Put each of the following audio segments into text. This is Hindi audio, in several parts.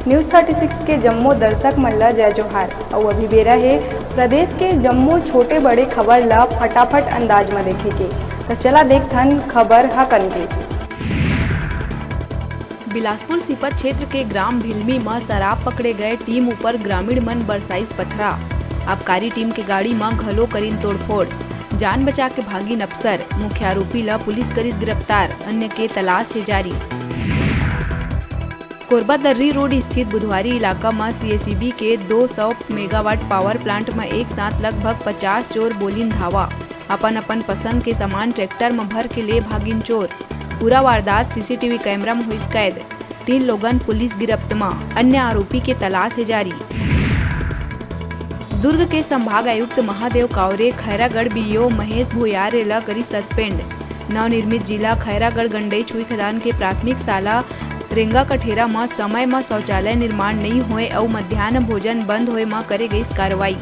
न्यूज़ 36 के जम्मू दर्शक मल्ला जय जोहार और अभी बेरा है प्रदेश के जम्मू छोटे बड़े खबर ला फटाफट अंदाज में देखे के। तो चला देखथन खबर हकन के। बिलासपुर सीपत क्षेत्र के ग्राम भिलमी में शराब पकड़े गए टीम ऊपर ग्रामीण मन बरसाइस पथरा। आबकारी टीम के गाड़ी में घलो करीन तोड़फोड़। जान बचा के भागी नक्सर, मुख्य आरोपी ला पुलिस करीस गिरफ्तार, अन्य के तलाश है जारी। कोरबा दर्री रोड स्थित बुधवारी इलाका में सीएसईबी के 200 मेगावाट पावर प्लांट में एक साथ लगभग 50 चोर बोलिन धावा। अपन पसंद के सामान ट्रैक्टर में भर के ले भागिन चोर। पूरा वारदात सीसीटीवी कैमरा में हुई कैद। 3 लोगन पुलिस गिरफ्त में, अन्य आरोपी के तलाश है जारी। दुर्ग के संभाग आयुक्त महादेव कावरे खैरागढ़ बीओ महेश भोयारे ला करी सस्पेंड। नवनिर्मित जिला खैरागढ़ गंडई छुई खदान के प्राथमिक शाला रेंगा कठेरा में समय में शौचालय निर्माण नहीं होए और मध्याह्न भोजन बंद होए में करे गई कार्रवाई।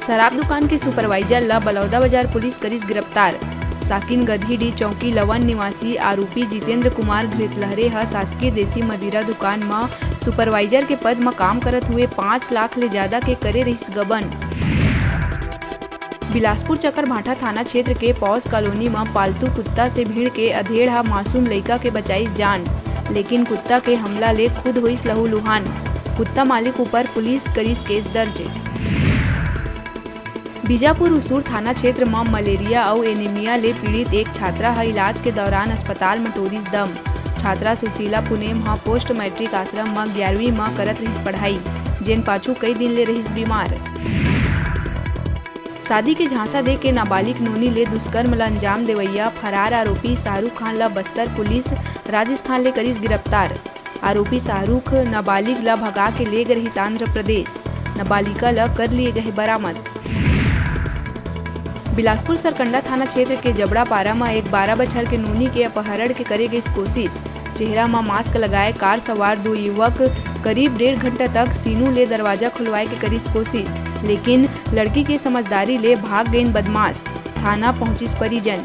शराब दुकान के सुपरवाइजर ला बलौदा बाजार पुलिस करीस गिरफ्तार। साकिन गधीडी चौकी लवन निवासी आरोपी जितेंद्र कुमार घृतलहरे ह शासकीय देसी मदिरा दुकान में सुपरवाइजर के पद में काम करत हुए 5 लाख ले ज्यादा के करे रहिस गबन। बिलासपुर चकरभाठा थाना क्षेत्र के पौस कॉलोनी में पालतू कुत्ता से भीड़ के अधेड़ हा मासूम लड़का के बचाईस जान, लेकिन कुत्ता के हमला ले खुद हुईस लहूलुहान। कुत्ता मालिक ऊपर पुलिस करीस केस दर्ज। बीजापुर उसूर थाना क्षेत्र में मलेरिया और एनीमिया ले पीड़ित एक छात्रा है इलाज के दौरान अस्पताल में टोरिस दम। छात्रा सुशीला पुनेम हा पोस्ट मैट्रिक आश्रम में 11वीं में करत रहिस पढ़ाई, जेन पाछू कई दिन ले रहिस बीमार। शादी के झांसा दे के नाबालिग नोनी ले दुष्कर्म ला अंजाम देवैया फरार आरोपी शाहरुख खान ला बस्तर पुलिस राजस्थान ले करीस गिरफ्तार। आरोपी शाहरुख नाबालिग ला भगा के ले गए आंध्र प्रदेश। नाबालिका ला कर लिए गए बरामद। बिलासपुर सरकंडा थाना क्षेत्र के जबड़ा पारा में एक 12 बछर के नूनी के अपहरण के करे गई कोशिश। चेहरा में मास्क लगाए कार सवार 2 युवक करीब 1.5 घंटा तक सीनू ले दरवाजा खुलवाए के करीस कोशिश, लेकिन लड़की के समझदारी ले भाग गई बदमाश। थाना पहुंचिस परिजन।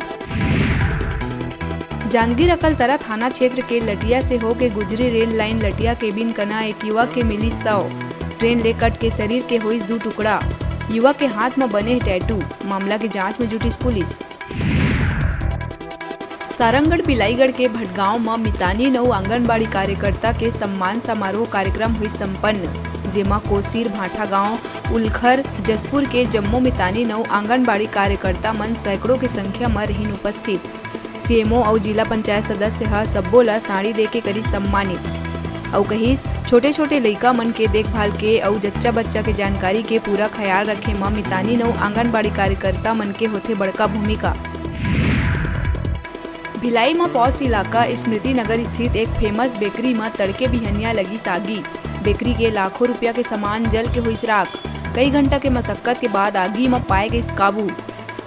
जांजगीर अकलतरा थाना क्षेत्र के लटिया से होके गुजरी रेल लाइन लटिया केबिन कना एक युवक के मिली 100। ट्रेन ले कट के शरीर के हुई 2 टुकड़ा। युवक के हाथ में बने टैटू। मामला की जांच में जुटी पुलिस। सारंगढ़ बिलाईगढ़ के भटगांव में मितानी 9 आंगनबाड़ी कार्यकर्ता के सम्मान समारोह कार्यक्रम हुई संपन्न, जेमा कोसीर भाठा गांव उलखर जसपुर के जम्मू मितानी 9 आंगनबाड़ी कार्यकर्ता मन सैकड़ों की संख्या में रहीन उपस्थित। सीएमओ और जिला पंचायत सदस्य ह सब्बो ला साड़ी दे के करी सम्मानित। और कहीं छोटे छोटे लइका मन के देखभाल के और जच्चा बच्चा के जानकारी के पूरा ख्याल रखे में मितानी 9 आंगनबाड़ी कार्यकर्ता मन के होथे बड़का भूमिका। भिलाई में पौस इलाका स्मृति नगर स्थित एक फेमस बेकरी में तड़के बिहनिया लगी सागी। बेकरी के लाखों रुपया के सामान जल के हुई राख। कई घंटा के मशक्कत के बाद आगी में पाए गई काबू।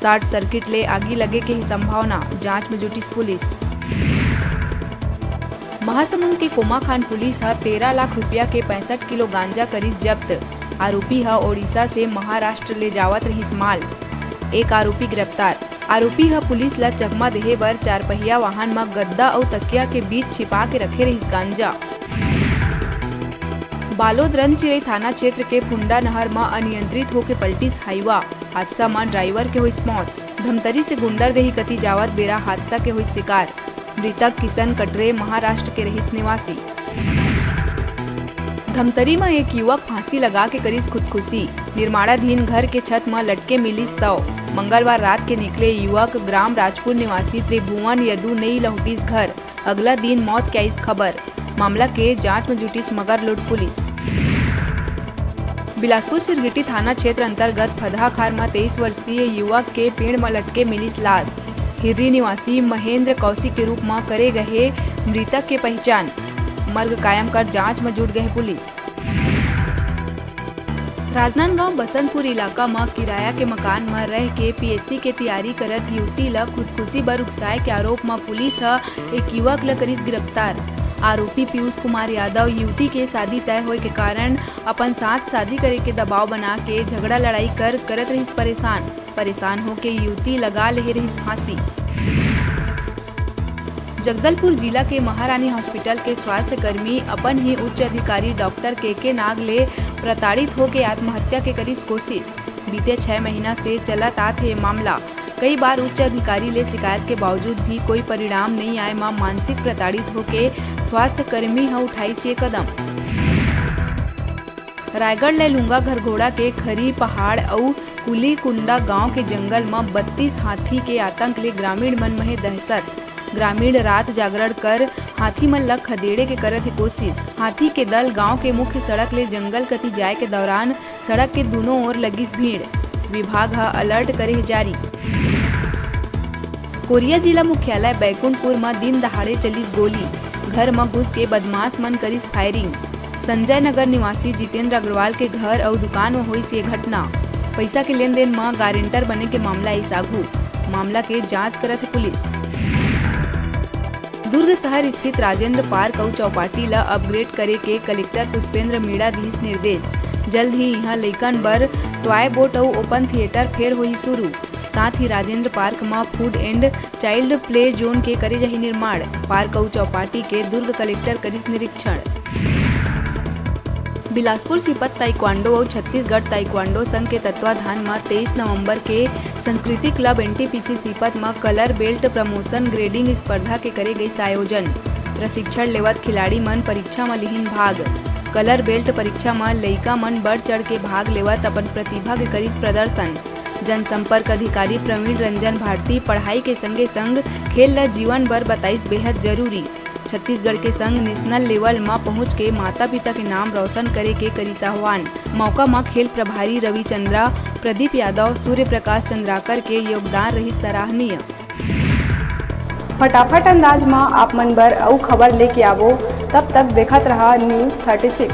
शॉर्ट सर्किट ले आगी लगे के ही संभावना, जांच में जुटी पुलिस। महासमुंद के कोमा खान पुलिस हा 13 लाख रुपया के 65 किलो गांजा करीस जब्त। आरोपी हा ओडिशा से महाराष्ट्र ले जावत रहीस माल। एक आरोपी गिरफ्तार। आरोपी हा पुलिस ला चकमा देहे बर 4 पहिया वाहन में गद्दा और तकिया के बीच छिपा के रखे रहीस गांजा। बालोद रनचिरई थाना क्षेत्र के फुंडा नहर में अनियंत्रित होके पलटिस हाईवा। हादसा में ड्राइवर के हुई मौत। धमतरी से गुंडरदेही कती जावत बेरा हादसा के हुई शिकार। मृतक किशन कटरे महाराष्ट्र के रहीस निवासी। धमतरी में एक युवक फांसी लगा के करीस खुदकुशी। निर्माणाधीन घर के छत में लटके मिली 100। मंगलवार रात के निकले युवक ग्राम राजपुर निवासी त्रिभुवन यदु नई लहुटीस घर। अगला दिन मौत के आईस खबर। मामला के जांच में जुटी मगरलोड पुलिस। बिलासपुर सिरगिटी थाना क्षेत्र अंतर्गत फदहाखार में 23 वर्षीय युवक के पेड़ में लटके मिली लाश। हिर्री निवासी महेंद्र कौशिक के रूप में करे गए मृतक के पहचान। मर्ग कायम कर जांच में जुट गए पुलिस। राजनांदगांव बसंतपुर इलाका में किराया के मकान में रह के पीएससी के तैयारी करत युवती ला खुदकुशी बर उकसाए के आरोप में पुलिस एक युवक ला करीस गिरफ्तार। आरोपी पीयूष कुमार यादव युवती के शादी तय होए के कारण अपन साथ शादी करे के दबाव बना के झगड़ा लड़ाई करत रहिस परेशान होके युवती लगा ले रहिस फांसी। जगदलपुर जिला के महारानी हॉस्पिटल के स्वास्थ्य कर्मी अपन ही उच्च अधिकारी डॉक्टर के नाग ले प्रताड़ित होकर आत्महत्या के करी कोशिश। बीते 6 महीना से चलत आत है मामला। कई बार उच्च अधिकारी ले शिकायत के बावजूद भी कोई परिणाम नहीं आए मां मानसिक प्रताड़ित होके स्वास्थ्य कर्मी ह उठाई से कदम। रायगढ़ ले लुंगा घरघोड़ा के खरी पहाड़ और कुली कुंडा गांव के जंगल में 32 हाथी के आतंक ले ग्रामीण मन में दहशत। ग्रामीण रात जागरण कर हाथी मन ला खदेड़े के करत है कोशिश। हाथी के दल गांव के मुख्य सड़क ले जंगल कती जाए के दौरान सड़क के दोनों ओर लगिस भीड़। विभाग ह अलर्ट करे जारी। कोरिया जिला मुख्यालय बैकुंठपुर में दिन दहाड़े चलिस गोली। घर में घुस के बदमाश मन करिस फायरिंग। संजय नगर निवासी जितेंद्र अग्रवाल के घर और दुकान में हुई ये घटना। पैसा के लेन देन में गारंटर बने के मामला आगू। मामला के जांच करत है पुलिस। दुर्ग शहर स्थित राजेंद्र पार्क और चौपाटी ला अपग्रेड करे के कलेक्टर पुष्पेंद्र मीणा दिस निर्देश। जल्द ही यहाँ लइकन बर टॉय बोट और ओपन थिएटर फेर हुई शुरू। साथ ही राजेंद्र पार्क में food and child play zone के करे जाही निर्माण। पार्क और चौपाटी के दुर्ग कलेक्टर करिस निरीक्षण। बिलासपुर सीपत ताइक्वांडो और छत्तीसगढ़ ताइक्वांडो संघ के तत्वाधान में 23 नवंबर के संस्कृति क्लब एनटीपीसी सीपत में कलर बेल्ट प्रमोशन ग्रेडिंग स्पर्धा के करे गई आयोजन। प्रशिक्षण लेवत खिलाड़ी मन परीक्षा में लिहिन भाग। कलर बेल्ट परीक्षा में लइका मन बढ़ चढ़ के भाग लेवत अपन प्रतिभा के करिस प्रदर्शन। जनसंपर्क अधिकारी प्रवीण रंजन भारती पढ़ाई के संगे संग खेल ल जीवन भर बताइस बेहद जरूरी। छत्तीसगढ़ के संग नेशनल लेवल में पहुंच के माता पिता के नाम रोशन करे के करिस आह्वान। मौका में खेल प्रभारी रविचंद्रा, प्रदीप यादव, सूर्य प्रकाश चंद्राकर के योगदान रही सराहनीय। फटाफट अंदाज में आप मन बर अउ खबर लेके आवो। तब तक देखत रहा न्यूज़ 36।